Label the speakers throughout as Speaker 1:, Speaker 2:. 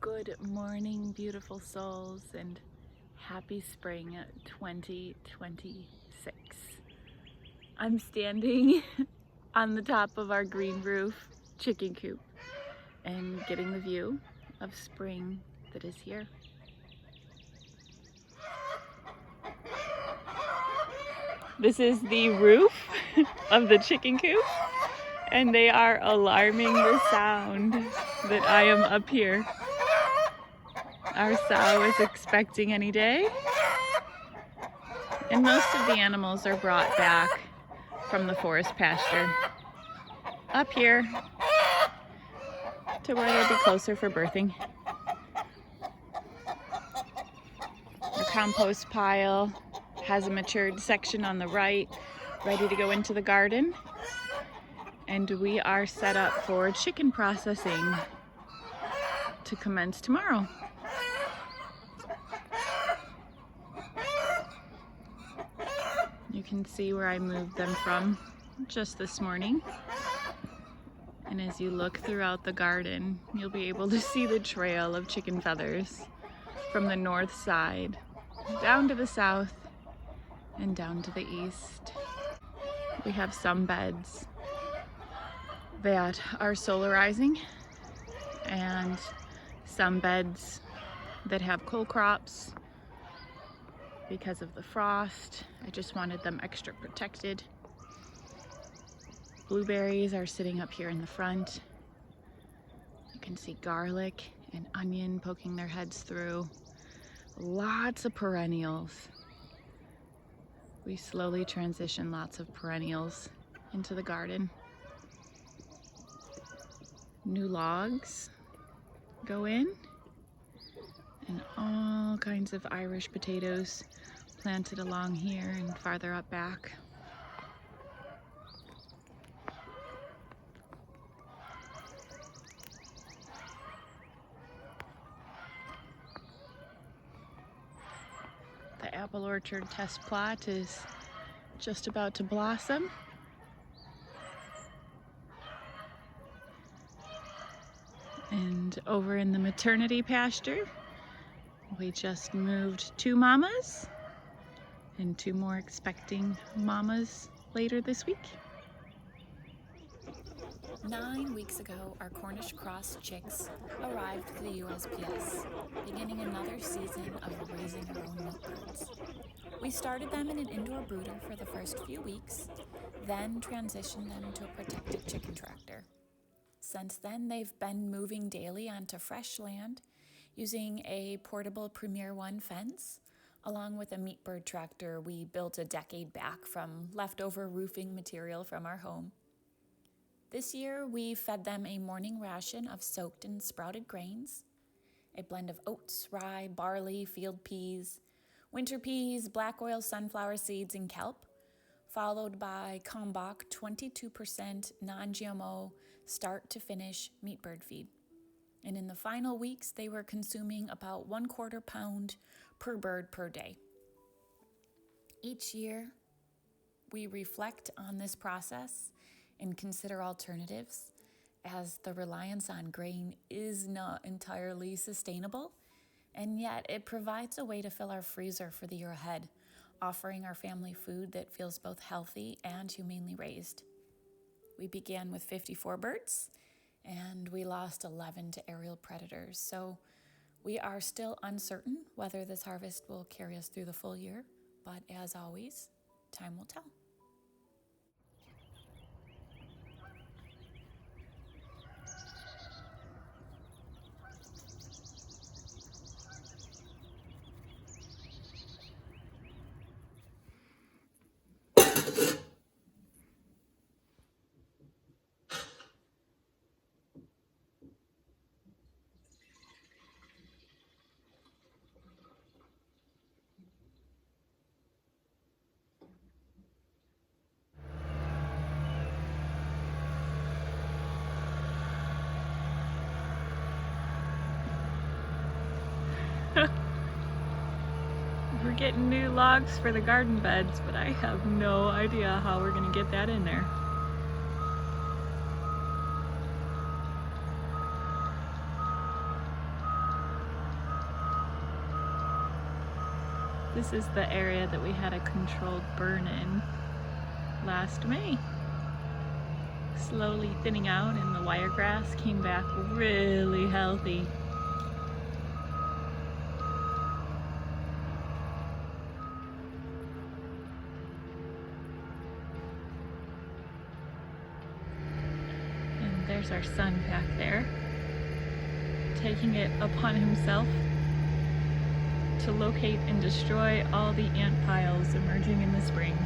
Speaker 1: Good morning, beautiful souls, and happy spring 2026. I'm standing on the top of our green roof chicken coop and getting the view of spring that is here. This is the roof of the chicken coop, and they are alarming the sound that I am up here. Our sow is expecting any day, and most of the animals are brought back from the forest pasture up here to where they'll be closer for birthing. Our compost pile has a matured section on the right, ready to go into the garden, and we are set up for chicken processing to commence tomorrow. You can see where I moved them from just this morning. And as you look throughout the garden, you'll be able to see the trail of chicken feathers from the north side down to the south and down to the east. We have some beds that are solarizing and some beds that have coal crops because of the frost. I just wanted them extra protected. Blueberries are sitting up here in the front. You can see garlic and onion poking their heads through. Lots of perennials. We slowly transition lots of perennials into the garden. New logs go in, and all kinds of Irish potatoes planted along here and farther up back. The apple orchard test plot is just about to blossom. And over in the maternity pasture, we just moved 2 mamas and 2 more expecting mamas later this week.
Speaker 2: 9 weeks ago, our Cornish cross chicks arrived to the USPS, beginning another season of raising our own milk birds. We started them in an indoor brooder for the first few weeks, then transitioned them to a protected chicken tractor. Since then, they've been moving daily onto fresh land using a portable Premier One fence, along with a meat bird tractor we built a decade back from leftover roofing material from our home. This year, we fed them a morning ration of soaked and sprouted grains, a blend of oats, rye, barley, field peas, winter peas, black oil sunflower seeds, and kelp, followed by Kalmbach 22% non-GMO start-to-finish meat bird feed. And in the final weeks, they were consuming about 1/4 pound per bird per day. Each year, we reflect on this process and consider alternatives, as the reliance on grain is not entirely sustainable, and yet it provides a way to fill our freezer for the year ahead, offering our family food that feels both healthy and humanely raised. We began with 54 birds, and we lost 11 to aerial predators, so we are still uncertain whether this harvest will carry us through the full year, but as always, time will tell.
Speaker 1: We're getting new logs for the garden beds, but I have no idea how we're gonna get that in there. This is the area that we had a controlled burn in last May. Slowly thinning out, and the wiregrass came back really healthy. And there's our son back there, taking it upon himself to locate and destroy all the ant piles emerging in the spring.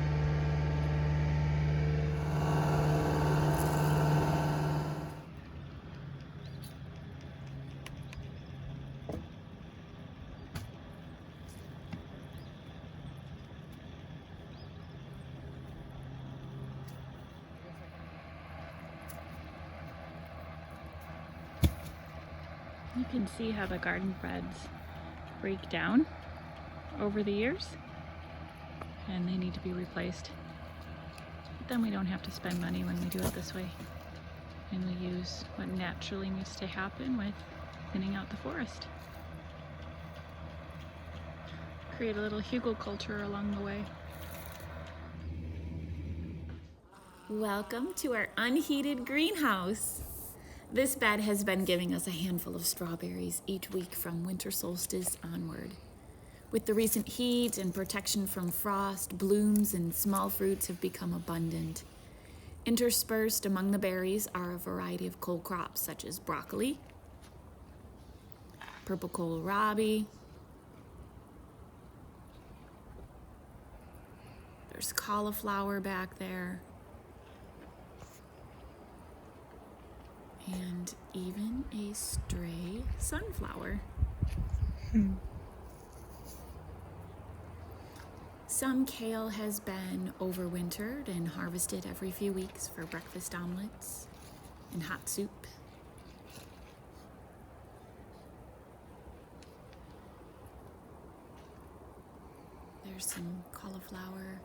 Speaker 1: You can see how the garden beds break down over the years, and they need to be replaced. But then we don't have to spend money when we do it this way, and we use what naturally needs to happen with thinning out the forest. Create a little hugelkultur along the way.
Speaker 2: Welcome to our unheated greenhouse. This bed has been giving us a handful of strawberries each week from winter solstice onward. With the recent heat and protection from frost, blooms and small fruits have become abundant. Interspersed among the berries are a variety of cole crops such as broccoli, purple kohlrabi, there's cauliflower back there, and even a stray sunflower. Some kale has been overwintered and harvested every few weeks for breakfast omelets and hot soup. There's some cauliflower.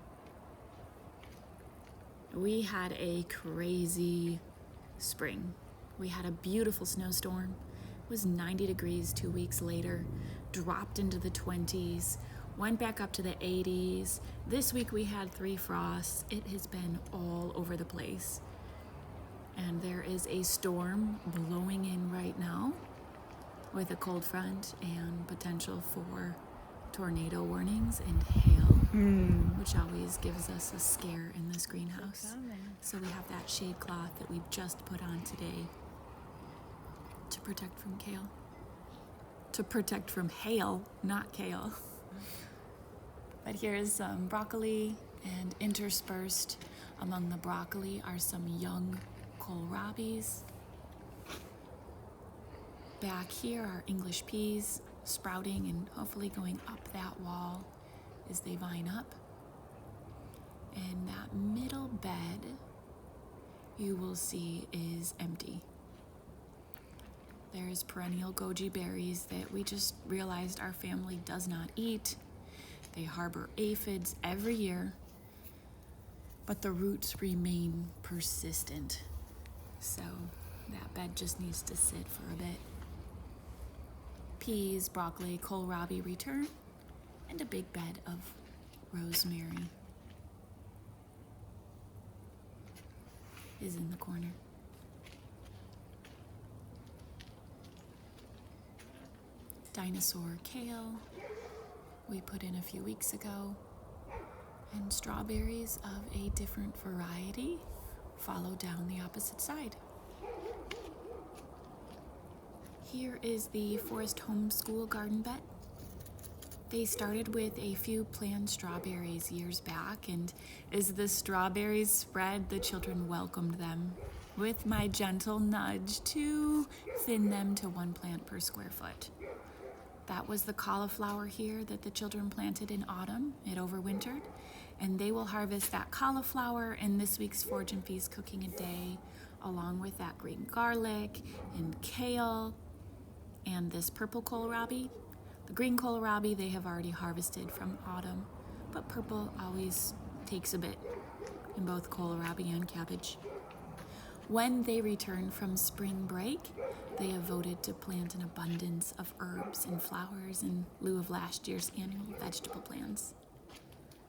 Speaker 2: We had a crazy spring. We had a beautiful snowstorm. It was 90 degrees 2 weeks later, dropped into the 20s, went back up to the 80s. This week we had 3 frosts. It has been all over the place. And there is a storm blowing in right now with a cold front and potential for tornado warnings and hail, which always gives us a scare in this greenhouse. So we have that shade cloth that we've just put on today to protect from kale. To protect from hail, not kale. But here is some broccoli, and interspersed among the broccoli are some young kohlrabis. Back here are English peas sprouting and hopefully going up that wall as they vine up. And that middle bed you will see is empty. There's perennial goji berries that we just realized our family does not eat. They harbor aphids every year, but the roots remain persistent. So that bed just needs to sit for a bit. Peas, broccoli, kohlrabi return, and a big bed of rosemary is in the corner. Dinosaur kale we put in a few weeks ago, and strawberries of a different variety follow down the opposite side. Here is the Forest Homeschool garden bed. They started with a few planned strawberries years back, and as the strawberries spread, the children welcomed them with my gentle nudge to thin them to 1 plant per square foot. That was the cauliflower here that the children planted in autumn. It overwintered, and they will harvest that cauliflower in this week's Forage and Feast Cooking a Day, along with that green garlic and kale and this purple kohlrabi. The green kohlrabi they have already harvested from autumn, but purple always takes a bit in both kohlrabi and cabbage. When they return from spring break, They have voted to plant an abundance of herbs and flowers in lieu of last year's annual vegetable plans.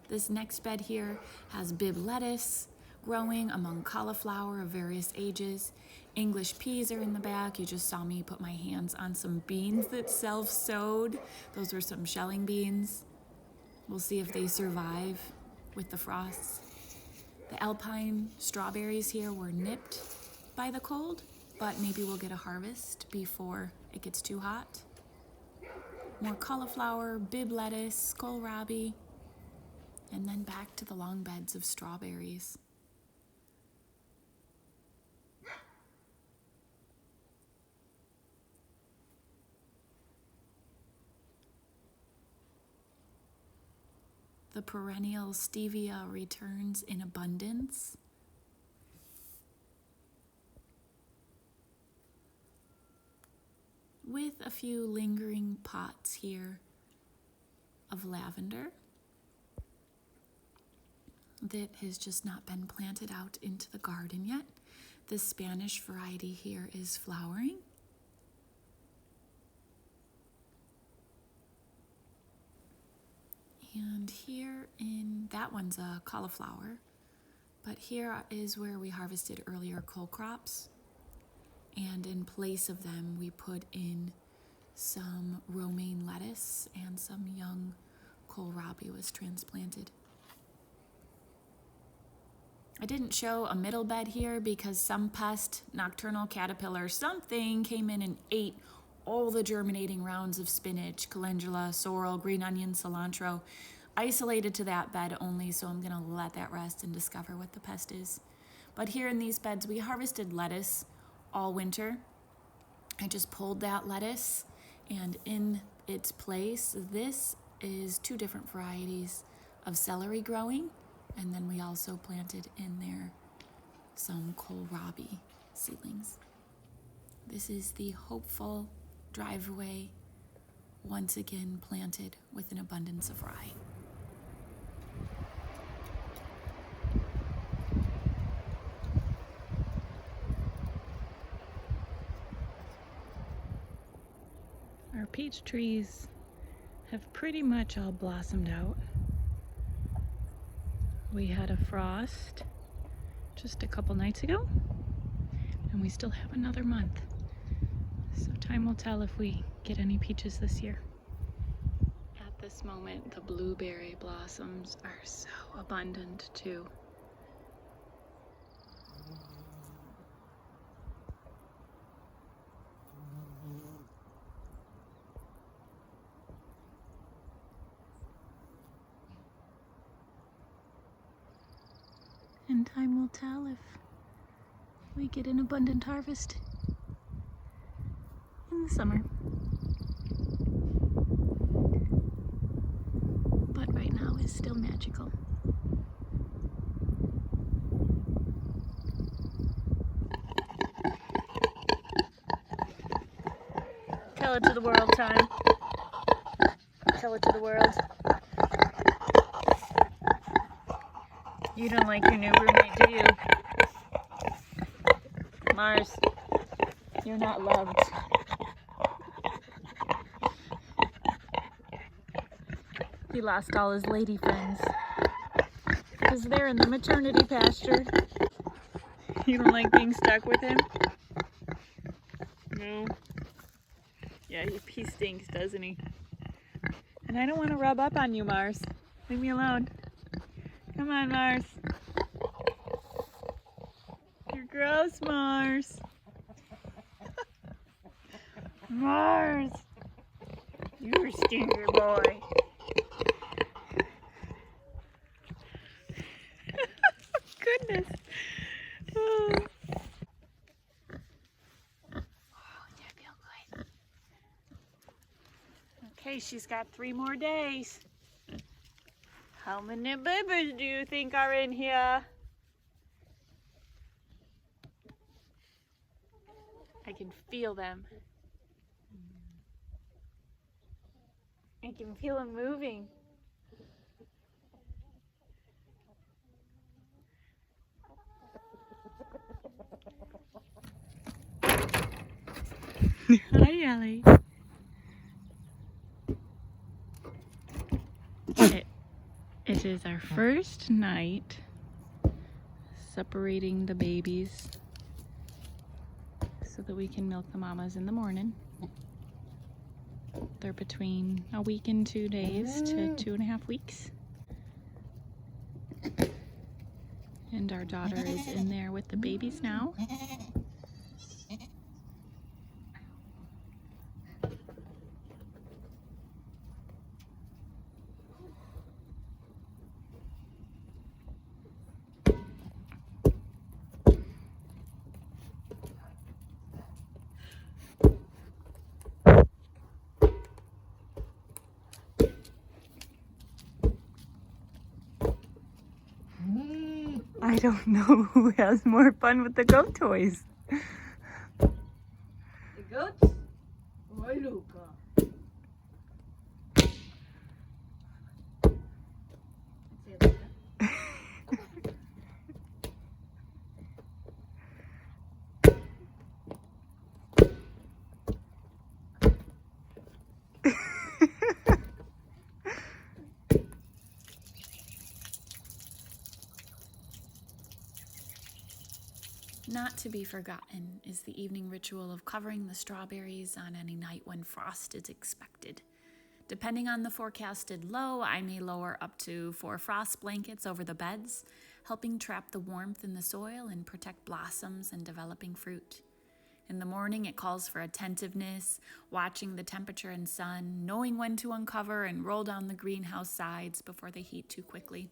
Speaker 2: This next bed here has Bib lettuce growing among cauliflower of various ages. English peas are in the back. You just saw me put my hands on some beans that self-sowed. Those were some shelling beans. We'll see if they survive with the frosts. The alpine strawberries here were nipped by the cold, but maybe we'll get a harvest before it gets too hot. More cauliflower, Bib lettuce, kohlrabi, and then back to the long beds of strawberries. The perennial stevia returns in abundance. With a few lingering pots here of lavender that has just not been planted out into the garden yet. The Spanish variety here is flowering. And here that one's a cauliflower, but here is where we harvested earlier cole crops. And in place of them, we put in some romaine lettuce and some young kohlrabi was transplanted. I didn't show a middle bed here because some pest, nocturnal caterpillar, something came in and ate all the germinating rounds of spinach, calendula, sorrel, green onion, cilantro, isolated to that bed only, so I'm gonna let that rest and discover what the pest is. But here in these beds, we harvested lettuce all winter. I just pulled that lettuce, and in its place, this is 2 different varieties of celery growing, and then we also planted in there some kohlrabi seedlings. This is the hopeful driveway, once again planted with an abundance of rye.
Speaker 1: Our peach trees have pretty much all blossomed out. We had a frost just a couple nights ago, and we still have another month. So time will tell if we get any peaches this year. At this moment, the blueberry blossoms are so abundant too. And time will tell if we get an abundant harvest in the summer. But right now is still magical. Tell it to the world, time. Tell it to the world. You don't like your new roommate, do you? Mars, you're not loved. He lost all his lady friends because they're in the maternity pasture. You don't like being stuck with him? No. Yeah, he stinks, doesn't he? And I don't want to rub up on you, Mars. Leave me alone. Come on, Mars. You're gross, Mars. Mars. You're a stinker boy. Goodness. Oh, that feel good. Okay, she's got 3 more days. How many babies do you think are in here? I can feel them. I can feel them moving. Hi, Ellie. It is our first night separating the babies so that we can milk the mamas in the morning. They're between a week and 2 days to 2.5 weeks. And our daughter is in there with the babies now. I don't know who has more fun with the goat toys.
Speaker 3: The goats? Oi, Luca. Say Luca.
Speaker 2: Not to be forgotten is the evening ritual of covering the strawberries on any night when frost is expected. Depending on the forecasted low, I may lower up to 4 frost blankets over the beds, helping trap the warmth in the soil and protect blossoms and developing fruit. In the morning, it calls for attentiveness, watching the temperature and sun, knowing when to uncover and roll down the greenhouse sides before they heat too quickly.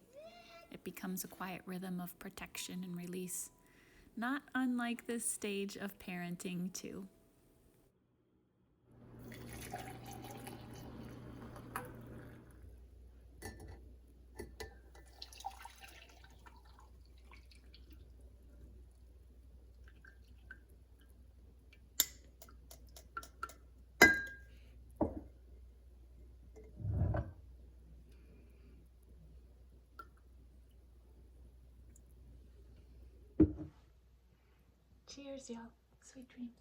Speaker 2: It becomes a quiet rhythm of protection and release, not unlike this stage of parenting, too.
Speaker 1: Cheers, y'all. Sweet dreams.